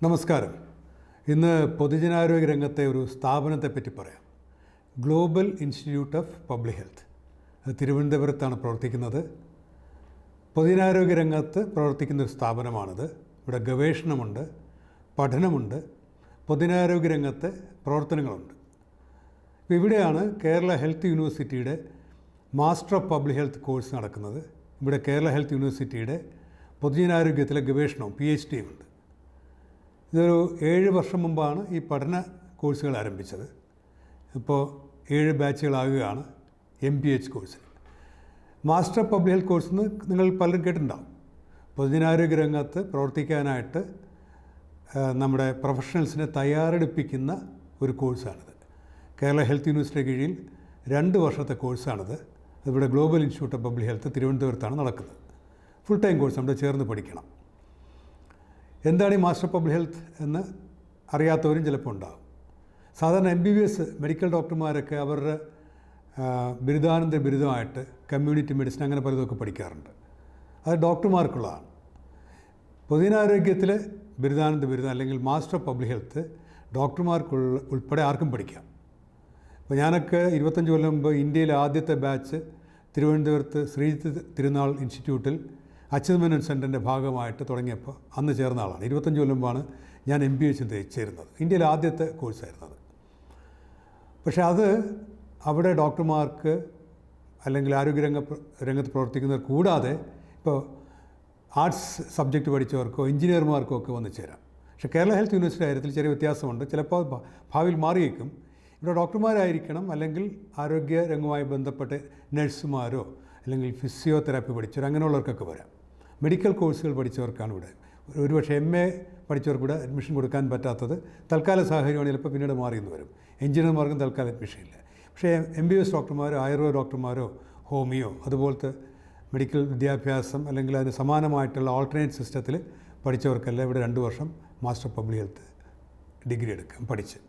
നമസ്കാരം. ഇന്ന് പൊതുജനാരോഗ്യ രംഗത്തെ ഒരു സ്ഥാപനത്തെപ്പറ്റി പറയാം. Global institute of public health. അത് തിരുവനന്തപുരത്താണ് പ്രവർത്തിക്കുന്നത്. പൊതുജനാരോഗ്യ രംഗത്ത് പ്രവർത്തിക്കുന്ന ഒരു സ്ഥാപനമാണിത്. ഇവിടെ ഗവേഷണമുണ്ട്, പഠനമുണ്ട്, പൊതുജനാരോഗ്യ രംഗത്തെ പ്രവർത്തനങ്ങളുണ്ട്. ഇവിടെയാണ് കേരള ഹെൽത്ത് യൂണിവേഴ്സിറ്റിയുടെ master of public health course നടക്കുന്നത്. ഇവിടെ കേരള ഹെൽത്ത് യൂണിവേഴ്സിറ്റിയുടെ പൊതുജനാരോഗ്യത്തിലെ ഗവേഷണവും PhD ഉണ്ട്. ഇതൊരു 7 വർഷം മുമ്പാണ് ഈ പഠന കോഴ്സുകൾ ആരംഭിച്ചത്. ഇപ്പോൾ 7 ബാച്ചുകളാകുകയാണ് MPH കോഴ്സിന്. Master of public health course എന്ന് നിങ്ങൾ പലരും കേട്ടിട്ടുണ്ടാകും. പൊതുജനാരോഗ്യ രംഗത്ത് പ്രവർത്തിക്കാനായിട്ട് നമ്മുടെ പ്രൊഫഷണൽസിനെ തയ്യാറെടുപ്പിക്കുന്ന ഒരു കോഴ്സാണിത്. കേരള ഹെൽത്ത് യൂണിവേഴ്സിറ്റിയുടെ കീഴിൽ 2 വർഷത്തെ കോഴ്സാണിത്. ഇവിടെ global institute of public health തിരുവനന്തപുരത്താണ് നടക്കുന്നത്. ഫുൾ ടൈം കോഴ്സ് നമ്മുടെ ചേർന്ന് പഠിക്കണം. എന്താണ് ഈ മാസ്റ്റർ പബ്ലിക് ഹെൽത്ത് എന്ന് അറിയാത്തവരും ചിലപ്പോൾ ഉണ്ടാകും. സാധാരണ MBBS മെഡിക്കൽ ഡോക്ടർമാരൊക്കെ അവരുടെ ബിരുദാനന്തര ബിരുദമായിട്ട് കമ്മ്യൂണിറ്റി മെഡിസിൻ അങ്ങനെ പലതൊക്കെ പഠിക്കാറുണ്ട്. അത് ഡോക്ടർമാർക്കുള്ളതാണ്. പൊതുജനാരോഗ്യത്തിലെ ബിരുദാനന്തര ബിരുദം അല്ലെങ്കിൽ മാസ്റ്റർ ഓഫ് പബ്ലിക് ഹെൽത്ത് ഉൾപ്പെടെ ആർക്കും പഠിക്കാം. അപ്പോൾ ഞാനൊക്കെ 25 കൊല്ലം മുമ്പ് ഇന്ത്യയിലെ ആദ്യത്തെ ബാച്ച് തിരുവനന്തപുരത്ത് ശ്രീജിത്ത് തിരുനാൾ ഇൻസ്റ്റിറ്റ്യൂട്ടിൽ അച്യുതമേനോൻ സെൻ്ററിൻ്റെ ഭാഗമായിട്ട് തുടങ്ങിയപ്പോൾ അന്ന് ചേർന്ന ആളാണ്. 25 കൊല്ലം മുമ്പാണ് ഞാൻ MBH ചേരുന്നത്. ഇന്ത്യയിലെ ആദ്യത്തെ കോഴ്സായിരുന്നത്. പക്ഷേ അത് അവിടെ ഡോക്ടർമാർക്ക് അല്ലെങ്കിൽ രംഗത്ത് പ്രവർത്തിക്കുന്നവർ കൂടാതെ ഇപ്പോൾ ആർട്സ് സബ്ജക്റ്റ് പഠിച്ചവർക്കോ എഞ്ചിനീയർമാർക്കോ ഒക്കെ വന്ന് ചേരാം. പക്ഷേ കേരള ഹെൽത്ത് യൂണിവേഴ്സിറ്റി കാര്യത്തിൽ ചെറിയ വ്യത്യാസമുണ്ട്. ചിലപ്പോൾ ഭാവിയിൽ മാറിയേക്കും. ഇവിടെ ഡോക്ടർമാരായിരിക്കണം, അല്ലെങ്കിൽ ആരോഗ്യ രംഗവുമായി ബന്ധപ്പെട്ട് നഴ്സുമാരോ അല്ലെങ്കിൽ ഫിസിയോതെറാപ്പി പഠിച്ചവർ അങ്ങനെയുള്ളവർക്കൊക്കെ വരാം. മെഡിക്കൽ കോഴ്സുകൾ പഠിച്ചവർക്കാണ് ഇവിടെ. ഒരുപക്ഷെ MA പഠിച്ചവർക്ക് ഇവിടെ അഡ്മിഷൻ കൊടുക്കാൻ പറ്റാത്തത് തൽക്കാല സാഹചര്യമാണ്. ചിലപ്പോൾ പിന്നീട് മാറിയെന്ന് വരും. എഞ്ചിനീയർമാർക്കും തൽക്കാലം അഡ്മിഷൻ ഇല്ല. പക്ഷേ MBBS ഡോക്ടർമാരോ ആയുർവേദ ഡോക്ടർമാരോ ഹോമിയോ അതുപോലത്തെ മെഡിക്കൽ വിദ്യാഭ്യാസം അല്ലെങ്കിൽ അതിന് സമാനമായിട്ടുള്ള ഓൾട്ടർനേറ്റ് സിസ്റ്റത്തിൽ പഠിച്ചവർക്കെല്ലാം ഇവിടെ 2 വർഷം മാസ്റ്റർ പബ്ലിക് ഹെൽത്ത് ഡിഗ്രി പഠിച്ച്.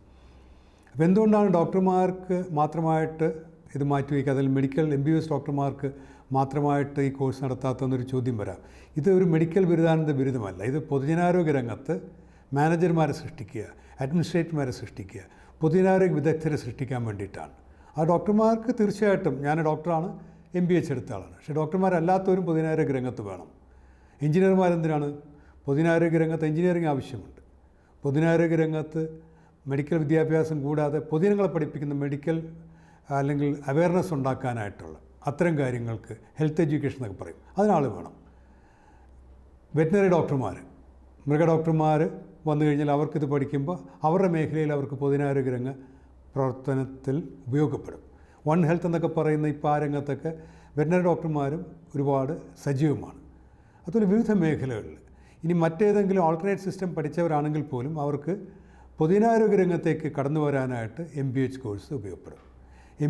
അപ്പോൾ എന്തുകൊണ്ടാണ് ഡോക്ടർമാർക്ക് മാത്രമായിട്ട് ഇത് മാറ്റിവെക്കുക, അതിൽ മെഡിക്കൽ MBBS ഡോക്ടർമാർക്ക് മാത്രമായിട്ട് ഈ കോഴ്സ് നടത്താത്തെന്നൊരു ചോദ്യം വരാം. ഇത് ഒരു മെഡിക്കൽ ബിരുദാനന്തര ബിരുദമല്ല. ഇത് പൊതുജനാരോഗ്യ രംഗത്ത് മാനേജർമാരെ സൃഷ്ടിക്കുക, അഡ്മിനിസ്ട്രേറ്റർമാരെ സൃഷ്ടിക്കുക, പൊതുജനാരോഗ്യ വിദഗ്ധരെ സൃഷ്ടിക്കാൻ വേണ്ടിയിട്ടാണ്. ആ ഡോക്ടർമാർക്ക് തീർച്ചയായിട്ടും, ഞാൻ ഡോക്ടറാണ്, MBH എടുത്ത ആളാണ്. പക്ഷേ ഡോക്ടർമാരല്ലാത്തവരും പൊതുജനാരോഗ്യ രംഗത്ത് വേണം. എഞ്ചിനീയർമാരെന്തിനാണ്? പൊതുജനാരോഗ്യ രംഗത്ത് എഞ്ചിനീയറിംഗ് ആവശ്യമുണ്ട്. പൊതുജനാരോഗ്യ രംഗത്ത് മെഡിക്കൽ വിദ്യാഭ്യാസം കൂടാതെ പൊതുജനങ്ങളെ പഠിപ്പിക്കുന്ന മെഡിക്കൽ അല്ലെങ്കിൽ അവയർനെസ് ഉണ്ടാക്കാനായിട്ടുള്ള അത്തരം കാര്യങ്ങൾക്ക് ഹെൽത്ത് എഡ്യൂക്കേഷൻ എന്നൊക്കെ പറയും, അതിനാൾ വേണം. വെറ്റിനറി ഡോക്ടർമാർ, മൃഗ ഡോക്ടർമാർ വന്നു കഴിഞ്ഞാൽ അവർക്കിത് പഠിക്കുമ്പോൾ അവരുടെ മേഖലയിൽ അവർക്ക് പൊതുജനാരോഗ്യ രംഗ പ്രവർത്തനത്തിൽ ഉപയോഗപ്പെടും. വൺ ഹെൽത്ത് എന്നൊക്കെ പറയുന്ന ഇപ്പോൾ ആ രംഗത്തൊക്കെ വെറ്റിനറി ഡോക്ടർമാരും ഒരുപാട് സജീവമാണ്. അതുപോലെ വിവിധ മേഖലകളിൽ ഇനി മറ്റേതെങ്കിലും ഓൾട്ടർനേറ്റ് സിസ്റ്റം പഠിച്ചവരാണെങ്കിൽ പോലും അവർക്ക് പൊതുജനാരോഗ്യ രംഗത്തേക്ക് കടന്നു വരാനായിട്ട് MBH കോഴ്സ് ഉപയോഗപ്പെടും.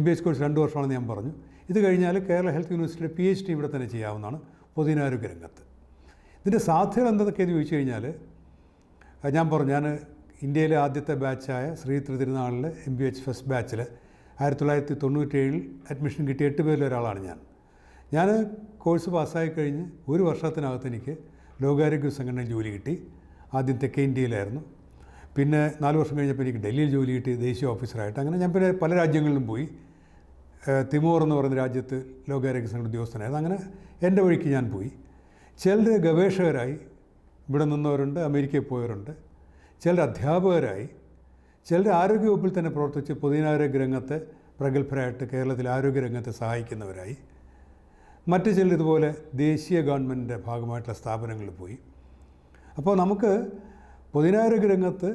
MBH കോഴ്സ് 2 വർഷമാണെന്ന് ഞാൻ പറഞ്ഞു. ഇത് കഴിഞ്ഞാൽ കേരള ഹെൽത്ത് യൂണിവേഴ്സിറ്റിയുടെ PhD ഇവിടെ തന്നെ ചെയ്യാവുന്നതാണ് പൊതുജനാരോഗ്യ രംഗത്ത്. ഇതിൻ്റെ സാധ്യതകൾ എന്തൊക്കെയെന്ന് ചോദിച്ചു കഴിഞ്ഞാൽ, ഞാൻ പറഞ്ഞു, ഞാൻ ഇന്ത്യയിലെ ആദ്യത്തെ ബാച്ചായ ശ്രീജിത്ത് തിരുനാളിലെ MBH ഫസ്റ്റ് ബാച്ചിൽ 1997 അഡ്മിഷൻ കിട്ടിയ 8 പേരിൽ ഒരാളാണ് ഞാൻ കോഴ്സ് പാസ്സായി കഴിഞ്ഞ് 1 വർഷത്തിനകത്ത് എനിക്ക് ലോകാരോഗ്യ സംഘടനയിൽ ജോലി കിട്ടി. ആദ്യം തെക്കേ ഇന്ത്യയിലായിരുന്നു. പിന്നെ 4 വർഷം കഴിഞ്ഞപ്പോൾ എനിക്ക് ഡൽഹിയിൽ ജോലി കിട്ടി, ദേശീയ ഓഫീസറായിട്ട്. അങ്ങനെ ഞാൻ പിന്നെ പല രാജ്യങ്ങളിലും പോയി. തിമോർ എന്ന് പറയുന്ന രാജ്യത്ത് ലോകാരോഗ്യ സംഘടന ഉദ്യോഗസ്ഥനായിരുന്നു. അങ്ങനെ എൻ്റെ വഴിക്ക് ഞാൻ പോയി. ചിലർ ഗവേഷകരായി ഇവിടെ നിന്നവരുണ്ട്, അമേരിക്കയിൽ പോയവരുണ്ട്. ചിലർ അധ്യാപകരായി, ചിലർ ആരോഗ്യവകുപ്പിൽ തന്നെ പ്രവർത്തിച്ച് പൊതുജനാരോഗ്യ രംഗത്തെ പ്രഗത്ഭരായിട്ട് കേരളത്തിലെ ആരോഗ്യരംഗത്തെ സഹായിക്കുന്നവരായി. മറ്റു ചിലർ ഇതുപോലെ ദേശീയ ഗവൺമെൻറ്റിൻ്റെ ഭാഗമായിട്ടുള്ള സ്ഥാപനങ്ങളിൽ പോയി. അപ്പോൾ നമുക്ക് പൊതുജനാരോഗ്യ രംഗത്ത്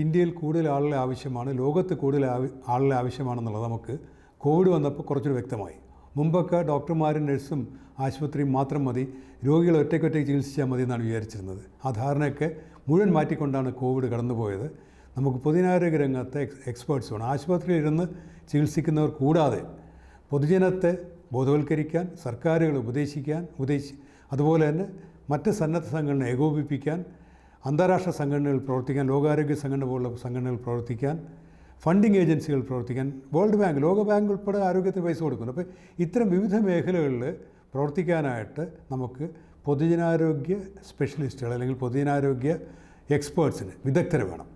ഇന്ത്യയിൽ കൂടുതൽ ആളുകളെ ആവശ്യമാണ്, ലോകത്ത് കൂടുതൽ ആളുകളെ ആവശ്യമാണെന്നുള്ളത് നമുക്ക് കോവിഡ് വന്നപ്പോൾ കുറച്ചുകൂടി വ്യക്തമായി. മുമ്പൊക്കെ ഡോക്ടർമാരും നഴ്സും ആശുപത്രിയും മാത്രം മതി, രോഗികളെ ഒറ്റയ്ക്കൊറ്റയ്ക്ക് ചികിത്സിച്ചാൽ മതി എന്നാണ് വിചാരിച്ചിരുന്നത്. ആ ധാരണയൊക്കെ മുഴുവൻ മാറ്റിക്കൊണ്ടാണ് കോവിഡ് കടന്നുപോയത്. നമുക്ക് പൊതുജനാരോഗ്യ രംഗത്തെ എക്സ്പേർട്സ് വേണം. ആശുപത്രിയിൽ ഇരുന്ന് ചികിത്സിക്കുന്നവർ കൂടാതെ പൊതുജനത്തെ ബോധവൽക്കരിക്കാൻ, സർക്കാരുകൾ അതുപോലെ തന്നെ മറ്റ് സന്നദ്ധ സംഘടന ഏകോപിപ്പിക്കാൻ, അന്താരാഷ്ട്ര സംഘടനകൾ പ്രവർത്തിക്കാൻ, ലോകാരോഗ്യ സംഘടന പോലുള്ള സംഘടനകൾ പ്രവർത്തിക്കാൻ, ഫണ്ടിങ് ഏജൻസികൾ പ്രവർത്തിക്കാൻ, വേൾഡ് ബാങ്ക്, ലോക ബാങ്ക് ഉൾപ്പെടെ ആരോഗ്യത്തിന് പൈസ കൊടുക്കുന്നു. അപ്പോൾ ഇത്തരം വിവിധ മേഖലകളിൽ പ്രവർത്തിക്കാനായിട്ട് നമുക്ക് പൊതുജനാരോഗ്യ സ്പെഷ്യലിസ്റ്റുകൾ അല്ലെങ്കിൽ പൊതുജനാരോഗ്യ എക്സ്പേർട്സിന്, വിദഗ്ധരെ വേണം.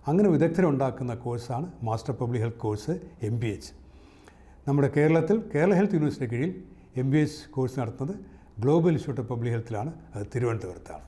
അങ്ങനെ വിദഗ്ധരെ ഉണ്ടാക്കുന്ന കോഴ്സാണ് master public health course MPH. നമ്മുടെ കേരളത്തിൽ കേരള ഹെൽത്ത് യൂണിവേഴ്സിറ്റിക്ക് കീഴിൽ MPH കോഴ്സ് നടത്തുന്നത് ഗ്ലോബൽ ഇൻസ്റ്റിറ്റ്യൂട്ട് ഓഫ് പബ്ലിക് ഹെൽത്തിലാണ്, അത് തിരുവനന്തപുരത്താണ്.